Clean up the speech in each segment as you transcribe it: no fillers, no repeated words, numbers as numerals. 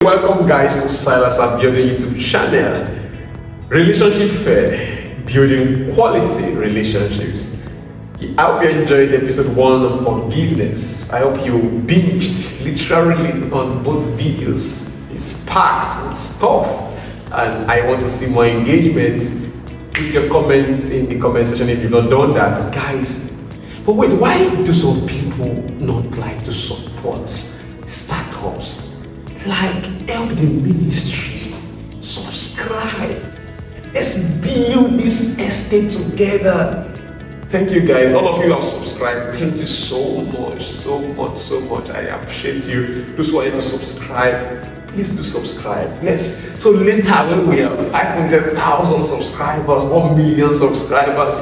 Welcome guys to Silas and Building YouTube channel. Relationship Fair, building quality relationships. I hope you enjoyed episode 1 on forgiveness. I hope you binged literally on both videos. It's packed with stuff and I want to see more engagement. Put your comment in the comment section if you've not done that, guys. But wait, why do some people not like to support startups? Like, help the ministry, subscribe, let's build this estate together. Thank you guys, all of you have subscribed. Thank you so much. I appreciate you. Those who are here to subscribe, please do subscribe. So later when we have 500,000 subscribers, 1 million subscribers,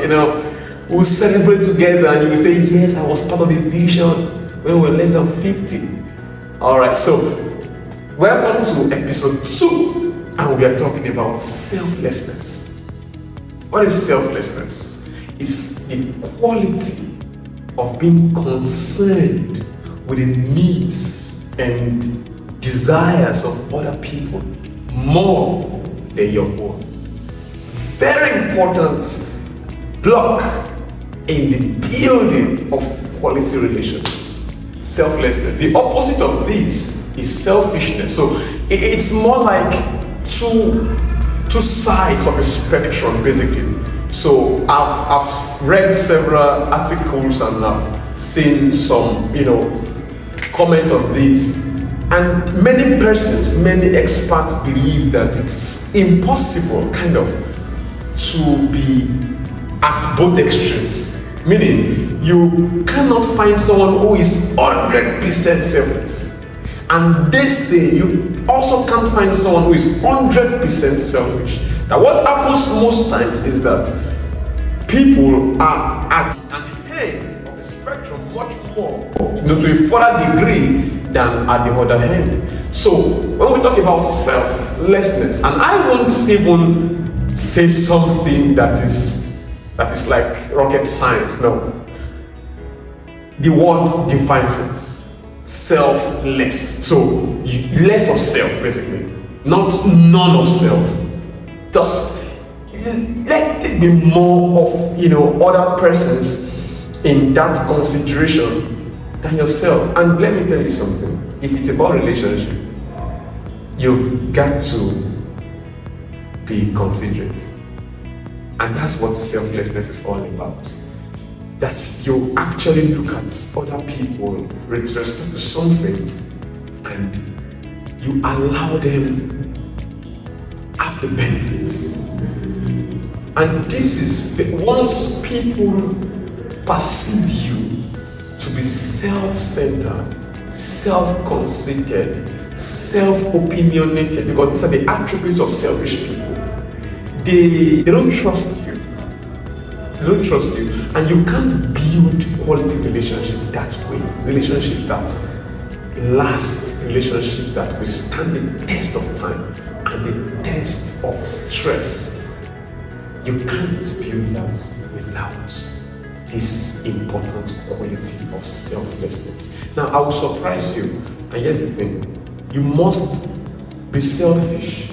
we'll celebrate together and you will say, yes, I was part of the vision when we were less than 50. Alright, so welcome to episode 2, and we are talking about selflessness. What is selflessness? It's the quality of being concerned with the needs and desires of other people more than your own. Very important block in the building of quality relationships. Selflessness. The opposite of this is selfishness. So it's more like two sides of a spectrum, basically. So I've read several articles and I've seen some comments on this, and many persons, many experts believe that it's impossible to be at both extremes. Meaning, you cannot find someone who is 100% selfless. And they say you also can't find someone who is 100% selfish. Now, what happens most times is that people are at an end of the spectrum much more, to a further degree than at the other end. So, when we talk about selflessness, and I won't even say something that is like rocket science, no. The word defines it. Selfless. So less of self, basically, not none of self. Just let it be more of other persons in that consideration than yourself. And let me tell you something. If it's about relationship, you've got to be considerate, and that's what selflessness is all about. That you actually look at other people with respect to something and you allow them have the benefits. And this is once people perceive you to be self-centered, self-conceited, self-opinionated, because these are the attributes of selfish people. They don't trust you. They don't trust you, and you can't build quality relationship that way. Relationships that last, relationships that will stand the test of time and the test of stress. You can't build that without this important quality of selflessness. Now, I will surprise you, and here's the thing: you must be selfish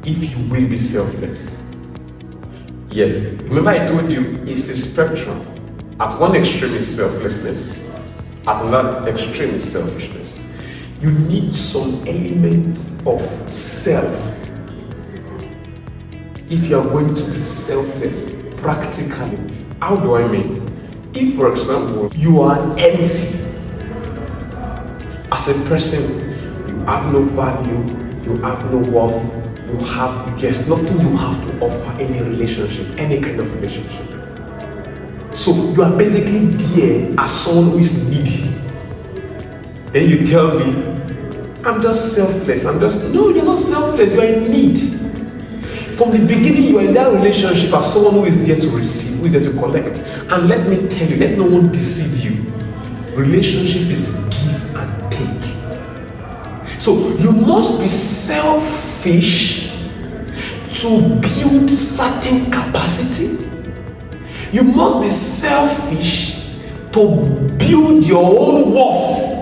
if you will be selfless. Yes, remember I told you it's a spectrum. At one extreme is selflessness, at another extreme is selfishness. You need some elements of self if you are going to be selfless practically. How do I mean? If, for example, you are empty as a person, you have no value, you have no worth, there's nothing you have to offer any relationship, any kind of relationship. So you are basically there as someone who is needy. Then you tell me, I'm just selfless. No, you're not selfless, you are in need. From the beginning, you are in that relationship as someone who is there to receive, who is there to collect. And let me tell you, let no one deceive you. Relationship is give and take. So you must be selfish to build certain capacity. You must be selfish to build your own worth.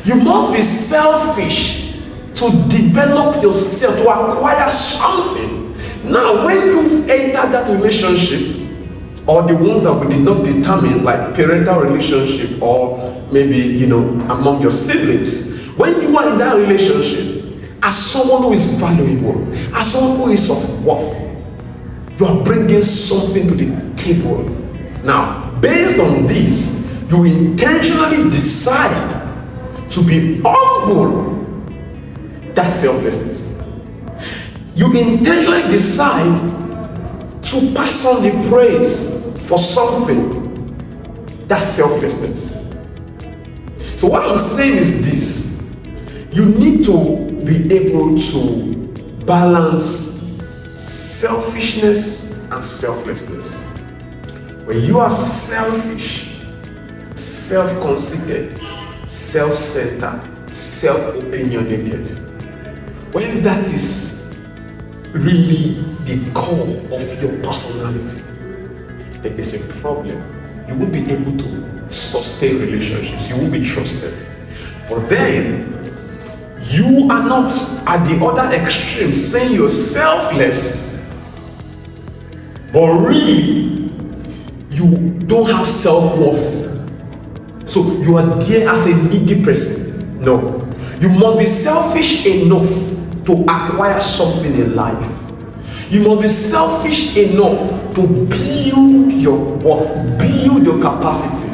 You must be selfish to develop yourself, to acquire something. Now, when you've entered that relationship, or the ones that we did not determine, like parental relationship, or maybe, among your siblings, when you are in that relationship, as someone who is valuable, as someone who is of worth, you are bringing something to the table. Now, based on this, you intentionally decide to be humble. That's selflessness. You intentionally decide to pass on the praise for something. That's selflessness. So what I'm saying is this: you need to be able to balance selfishness and selflessness. When you are selfish, self-conceited, self-centered, self-opinionated, when that is really the core of your personality, there is a problem. You won't be able to sustain relationships. You won't be trusted. But then, you are not at the other extreme saying you're selfless, but really, you don't have self-worth. So you are there as a needy person. No. You must be selfish enough to acquire something in life. You must be selfish enough to build your worth, build your capacity.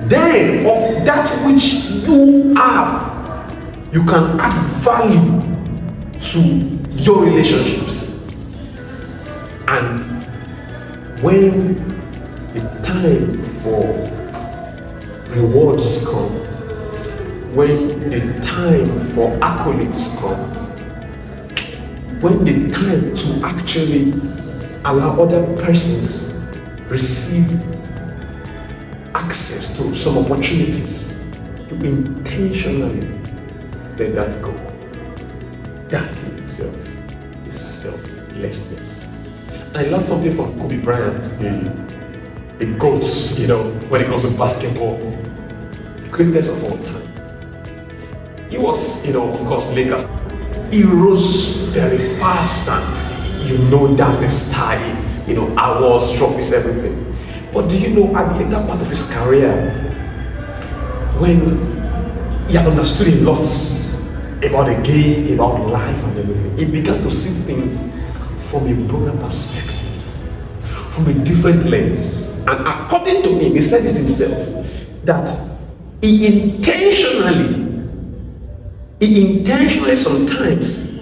Then, of that which you have, you can add value to your relationships. And when the time for rewards come, when the time for accolades come, when the time to actually allow other persons receive access to some opportunities, you intentionally let that go. That in itself is selflessness. I learned something from Kobe Bryant, the GOAT, when it comes to basketball, the greatest of all time. He was, of course, Lakers. He rose very fast, and that's the style, awards, trophies, everything. But do you know, at the later part of his career, when he had understood a lot about the game, about life and everything, he began to see things from a broader perspective, from a different lens. And according to him, he said this himself, that he intentionally sometimes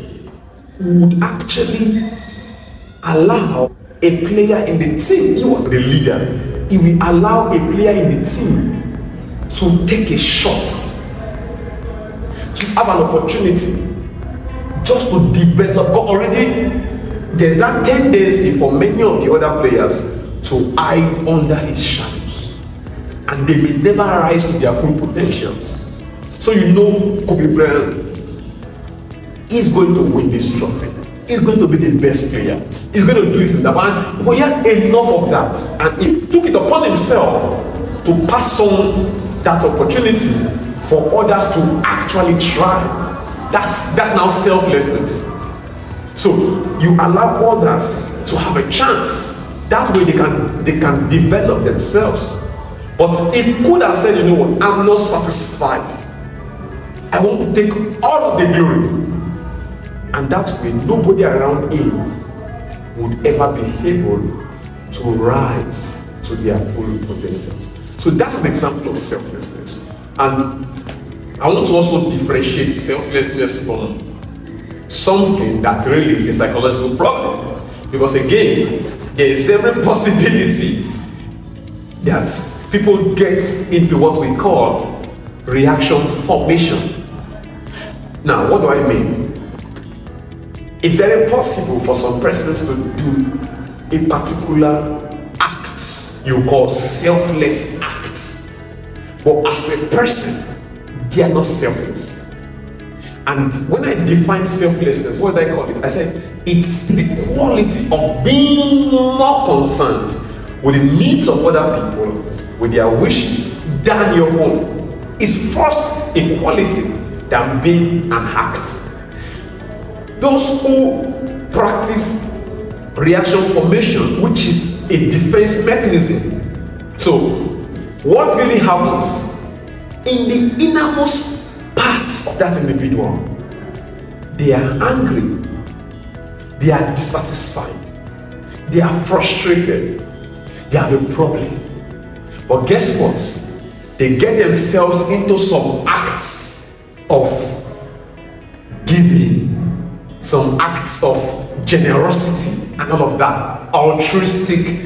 would actually allow a player in the team, he was the leader, he will allow a player in the team to take a shot, to have an opportunity, just to develop. Because already there's that tendency for many of the other players to hide under his shadows, and they may never rise to their full potentials. So Kobe Bryant is going to win this trophy. He's going to be the best player. He's going to do it in the man. But he had enough of that, and he took it upon himself to pass on that opportunity for others to actually try. That's now selflessness. So you allow others to have a chance. That way they can develop themselves. But he could have said, I'm not satisfied. I want to take all of the glory. And that way nobody around him would ever be able to rise to their full potential. So that's an example of selflessness. And I want to also differentiate selflessness from something that really is a psychological problem. Because again, there is every possibility that people get into what we call reaction formation. Now, what do I mean? It's very possible for some persons to do a particular act you call selfless acts, but as a person, they are not selfless. And when I define selflessness, what do I call it? I said it's the quality of being more concerned with the needs of other people, with their wishes, than your own. is first a quality than being an act. Those who practice reaction formation, which is a defense mechanism. So, what really happens in the innermost parts of that individual? They are angry, they are dissatisfied, they are frustrated, they have a problem. But guess what? They get themselves into some acts of giving, some acts of generosity, and all of that altruistic,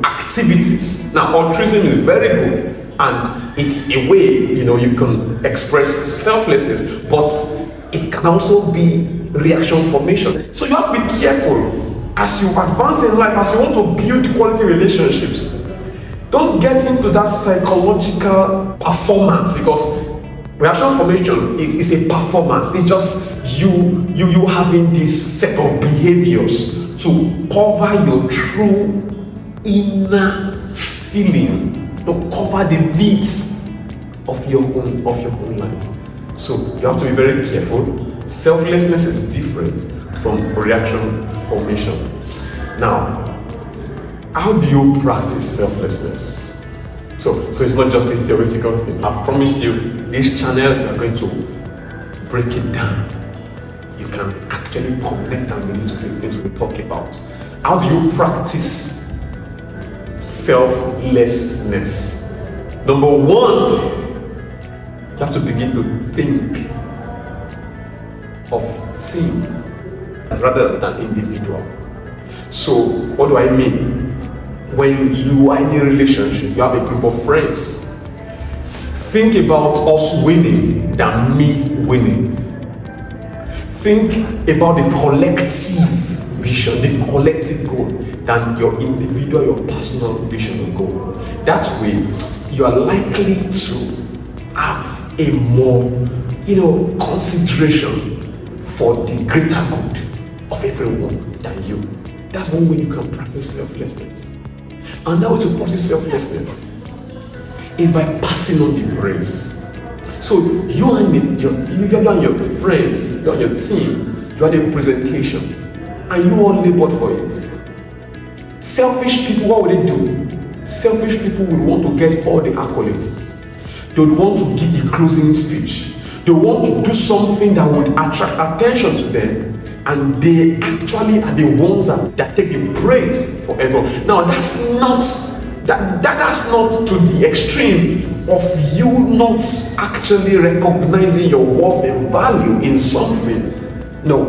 activities. Now, altruism is very good, and it's a way, you can express selflessness, but it can also be reaction formation. So you have to be careful as you advance in life, as you want to build quality relationships. Don't get into that psychological performance, because reaction formation is a performance. It's just you having this set of behaviors to cover your true inner feeling, to cover the needs of your own life. So you have to be very careful. Selflessness is different from reaction formation. Now, how do you practice selflessness? So it's not just a theoretical thing. I've promised you this channel, we are going to break it down. You can actually connect and relate to the things we talk about. How do you practice selflessness? Number one, you have to begin to think of team rather than individual. So what do I mean? When you are in a relationship, you have a group of friends. Think about us winning than me winning. Think about the collective vision, the collective goal, than your individual, your personal vision or goal. That way, you are likely to have a more, consideration for the greater good of everyone than you. That's one way you can practice selflessness. Another way to practice selflessness is by passing on the praise. So you and your friends, you and your team, you had a presentation, and you all labored for it. Selfish people, what would they do? Selfish people would want to get all the accolade. They would want to give the closing speech. They want to do something that would attract attention to them. And they actually are the ones that take the praise for everyone. Now, that's not to the extreme of you not actually recognizing your worth and value in something. No,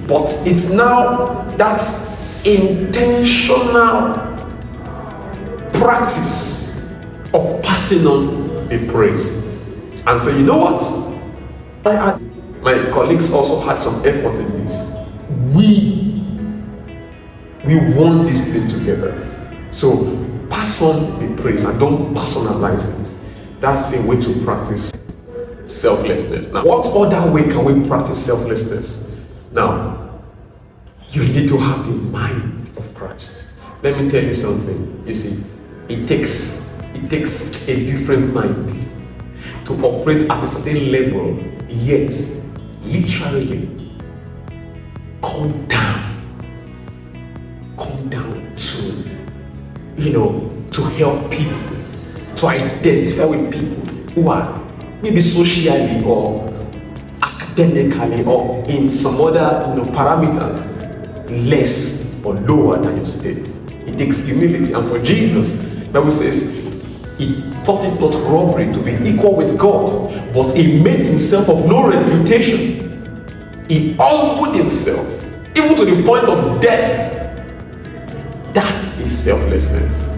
but it's now that intentional practice of passing on the praise. And so, you know what? My colleagues also had some effort in this. We want this thing together. So pass on the praise and don't personalize it. That's a way to practice selflessness. Now, what other way can we practice selflessness? Now, you need to have the mind of Christ. Let me tell you something. You see, it takes a different mind to operate at a certain level, yet literally come down to help people, to identify with people who are maybe socially or academically or in some other parameters less or lower than your state. It takes humility, and for Jesus, the Bible says he thought it not robbery to be equal with God, but he made himself of no reputation. He humbled himself even to the point of death. That is selflessness.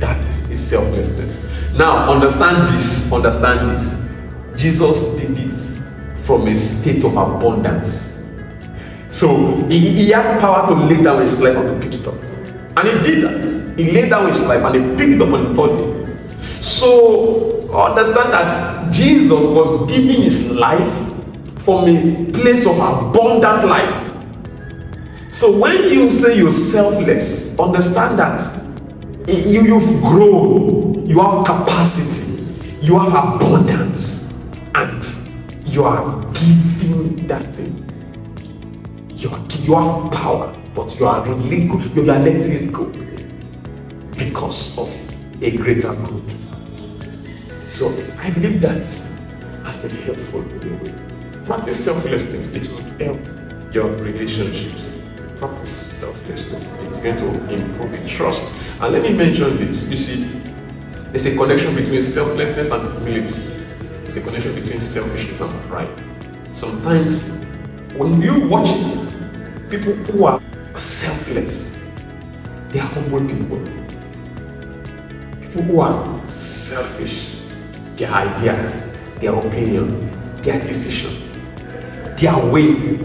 That is selflessness. Now, understand this. Jesus did it from a state of abundance. So he had power to lay down his life and to pick it up. And he did that. He laid down his life and he picked it up on the third day. So understand that Jesus was giving his life from a place of abundant life. So when you say you're selfless, understand that you've grown, you have capacity, you have abundance and you are giving that thing. You have power, but you are letting it go because of a greater good. So I believe that has been helpful. Practice selflessness. It will help your relationships. Practice selflessness. It's going to improve the trust. And let me mention this. You see, there's a connection between selflessness and humility. There's a connection between selfishness and pride. Sometimes when you watch it, people who are selfless, they are humble people. People who are selfish, their idea, their opinion, their decision, their way,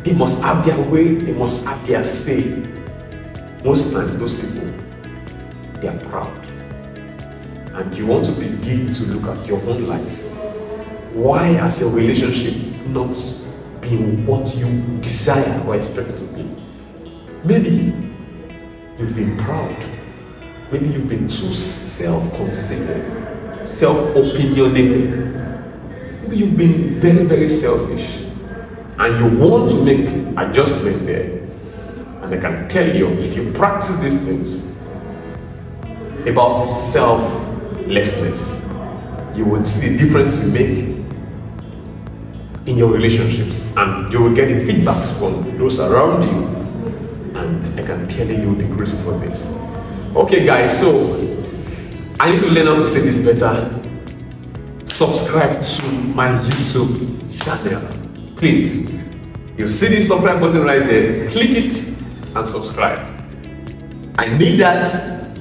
they must have their way, they must have their say. Most times those people, they are proud. And you want to begin to look at your own life. Why has your relationship not been what you desire or expect it to be? Maybe you've been proud. Maybe you've been too self-conceited, self-opinionated. Maybe you've been very, very selfish. And you want to make adjustment there. And I can tell you, if you practice these things about selflessness, you would see the difference you make in your relationships, and you will get the feedbacks from those around you, and I can tell you will be grateful for this. Okay guys, so I need to learn how to say this better. Subscribe to my YouTube channel, please. You see this subscribe button right there, click it and subscribe. I need that.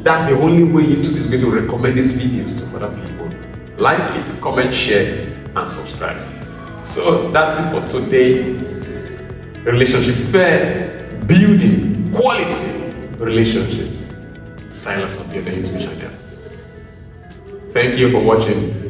That's the only way YouTube is going to recommend these videos to other people. Like it, comment, share and subscribe. So that's it for today. Relationship fair, building quality relationships. Silas on your YouTube channel. Thank you for watching.